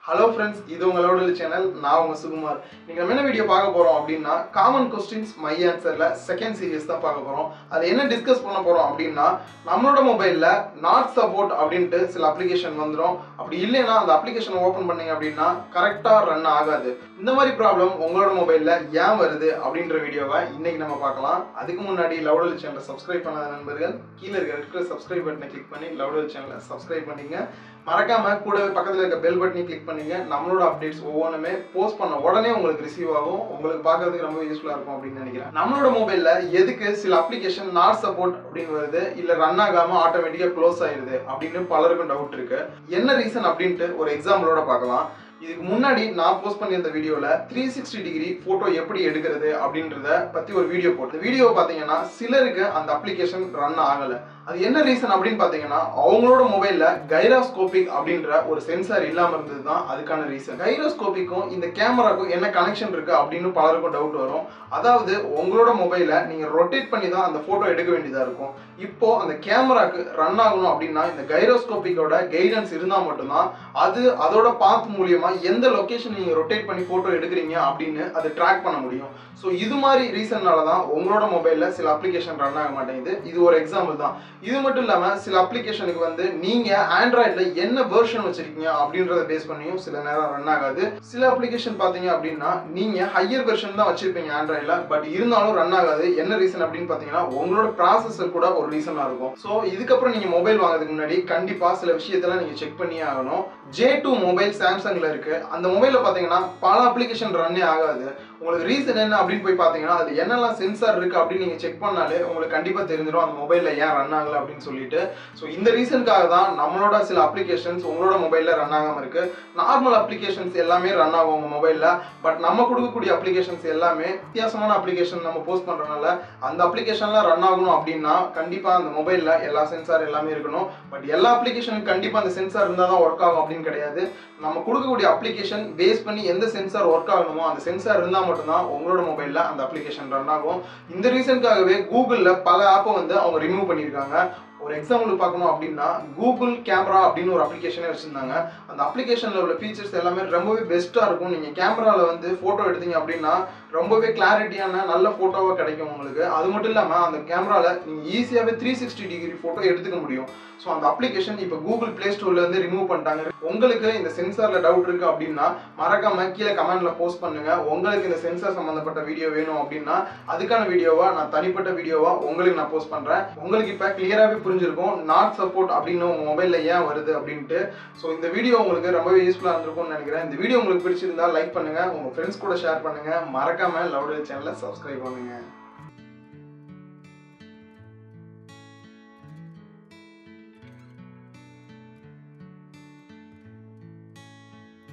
Hello friends, this is our channel. I am Sukumar. We will discuss common questions my answer second series. We will discuss our mobile not support application. If the application open correct run agadu. This problem your mobile video channel subscribe subscribe button click channel subscribe மறக்காம கூடவே பக்கத்துல இருக்க bell பட்டனை click பண்ணுங்க நம்மளோட updates ஒவ்வொண்ணுமே post பண்ண உடனே உங்களுக்கு ரிசீவ் ஆகும் உங்களுக்கு பார்க்கிறதுக்கு ரொம்ப யூஸ்ஃபுல்லா இருக்கும் அப்படினு நினைக்கிறேன் நம்மளோட மொபைல்ல எதுக்கு சில அப்ளிகேஷன் நாட் சப்போர்ட் அப்படினு வருது இல்ல ரன் ஆகாம ஆட்டோமேட்டிக்கா க்ளோஸ் ஆயிருது அப்படினு பலருக்கும் டவுட் இருக்கு என்ன ரீசன் அப்படினு ஒரு எக்ஸாம்பிளோட பார்க்கலாம் இதுக்கு முன்னாடி நான் போஸ்ட் பண்ணியிருந்த வீடியோல 360 டிகிரி போட்டோ எப்படி எடுக்கிறது அப்படின்றத பத்தி ஒரு வீடியோ போட்டு வீடியோ பாத்தீங்கன்னா சிலருக்கு அந்த அப்ளிகேஷன் ரன் ஆகல அது என்ன ரீசன் அப்படினு பாத்தீங்கன்னா அவங்களோட மொபைல்ல கைரோஸ்கோபிக் அப்படின்ற ஒரு சென்சார் இல்லாம இருந்ததுதான் அதுக்கான ரீசன் கைரோஸ்கோபிக்கும் இந்த கேமராக்கும் என்ன கனெக்ஷன் இருக்கு அப்படின்னு பலருக்கும் டவுட் வரும் அதாவது உங்களோட மொபைல நீங்க ரொட்டேட் பண்ணி தான் அந்த போட்டோ எடுக்க வேண்டியதா இருக்கும் இப்போ அந்த கேமராக்கு ரன் ஆகணும் அப்படின்னா இந்த கைரோஸ்கோபிக்கோட கைடன்ஸ் இருந்தா மட்டும்தான் அது அதோட பாத் மூலமா எந்த லொகேஷன் நீங்க ரொட்டேட் பண்ணி போட்டோ எடுக்கிறீங்க அப்படின்னு அது ட்ராக் பண்ண முடியும் சோ இது மாதிரி ரீசன்னால தான் உங்களோட மொபைல்ல சில அப்ளிகேஷன் ரன் ஆக மாட்டேங்குது இது ஒரு எக்ஸாம்பிள் தான் இது மட்டும் இல்லாம சில அப்ளிகேஷனுக்கு வந்து நீங்க ஆண்ட்ராய்ட்ல என்ன வெர்ஷன் வச்சிருக்கீங்க அப்படின்றத பேஸ் பண்ணியும் சில நேரம் ரன் ஆகாது சில அப்ளிகேஷன் பாத்தீங்க அப்படின்னா நீங்க ஹையர் வெர்ஷன் தான் வச்சிருப்பீங்க ஆண்ட்ராய்ட்ல பட் இருந்தாலும் ரன் ஆகாது என்ன ரீசன் அப்படின்னு பாத்தீங்கன்னா உங்களோட ப்ராசஸர் கூட ஒரு ரீசனா இருக்கும் சோ இதுக்கப்புறம் நீங்க மொபைல் வாங்குறதுக்கு முன்னாடி கண்டிப்பா சில விஷயத்தெல்லாம் நீங்க செக் பண்ணியே ஆகணும் J2 மொபைல் சாம்சங்ல இருக்கு அந்த மொபைல்ல பாத்தீங்கன்னா பல அப்ளிகேஷன் ரன்னே ஆகாது உங்களுக்கு ரீசன் என்ன அப்படின்னு போய் பாத்தீங்கன்னா அது என்னெல்லாம் சென்சார் இருக்கு அப்படின்னு நீங்க செக் பண்ணாலே உங்களுக்கு கண்டிப்பா தெரிஞ்சிடும் அந்த மொபைல்ல ஏன் ரன் ஆகல அப்படின்னு சொல்லிட்டு சோ இந்த ரீசனுக்காக தான் நம்மளோட சில அப்ளிகேஷன்ஸ் உங்களோட மொபைல்ல ரன் ஆகாம இருக்கு நார்மல் அப்ளிகேஷன்ஸ் எல்லாமே ரன் ஆகும் உங்க மொபைல்ல பட் நம்ம கொடுக்கக்கூடிய அப்ளிகேஷன்ஸ் எல்லாமே வித்தியாசமான அப்ளிகேஷன் நம்ம போஸ்ட் பண்றதுனால அந்த அப்ளிகேஷன்லாம் ரன் ஆகணும் அப்படின்னா கண்டிப்பா அந்த மொபைல்ல எல்லா சென்சார் எல்லாமே இருக்கணும் பட் எல்லா அப்ளிகேஷனுக்கும் கண்டிப்பா அந்த சென்சார் இருந்தா தான் ஒர்க் ஆகும் அப்படின்னு கிடையாது நம்ம கொடுக்கக்கூடிய அப்ளிகேஷன் பேஸ் பண்ணி எந்த சென்சார் ஒர்க் ஆகணுமோ அந்த சென்சார் இருந்தா மட்டும்தான் உங்களோட மொபைல்ல அந்த அப்ளிகேஷன் ரன் ஆகும் இந்த ரீசனுக்காகவே கூகுள்ல பல ஆப்பை வந்து அவங்க ரிமூவ் பண்ணியிருக்காங்க ஒரு எக்ஸாம்பிள் பார்க்கணும் அப்படின்னா கூகுள் கேமரா அப்படின்னு ஒரு அப்ளிகேஷனே வச்சிருந்தாங்க அந்த அப்ளிகேஷன்ல உள்ள ஃபீச்சர்ஸ் எல்லாமே ரொம்பவே பெஸ்டா இருக்கும் நீங்க கேமரால வந்து போட்டோ எடுத்தீங்க அப்படின்னா ரொம்பவே கிளாரிட்டியான நல்ல போட்டோவா கிடைக்கும் உங்களுக்கு அது மட்டும் இல்லாம அந்த கேமரால நீங்க ஈஸியாவே 360 டிகிரி போட்டோ எடுத்துக்க முடியும் சோ அந்த அப்ளிகேஷன் இப்போ கூகுள் பிளே ஸ்டோர்ல இருந்து ரிமூவ் பண்ணிட்டாங்க உங்களுக்கு இந்த சென்சார்ல டவுட் இருக்கு அப்படின்னா மறக்காம கீழே கமெண்ட்ல போஸ்ட் பண்ணுங்க உங்களுக்கு இந்த சென்சார் சம்பந்தப்பட்ட வீடியோ வேணும் அப்படின்னா அதுக்கான வீடியோவா நான் தனிப்பட்ட வீடியோவா உங்களுக்கு நான் போஸ்ட் பண்றேன் உங்களுக்கு இப்ப கிளியராவே புரிஞ்சிருக்கும் நாட் சப்போர்ட் அப்படின்னு உங்க மொபைல்ல ஏன் வருது அப்படின்ட்டு சோ இந்த வீடியோ உங்களுக்கு ரொம்பவே யூஸ்ஃபுல்லா இருந்திருக்கும்னு நினைக்கிறேன் இந்த வீடியோ உங்களுக்கு பிடிச்சிருந்தா லைக் பண்ணுங்க உங்க ஃப்ரெண்ட்ஸ் கூட ஷேர் பண்ணுங்க மறக்காம லவுடல் சேனலை சப்ஸ்கிரைப் பண்ணுங்க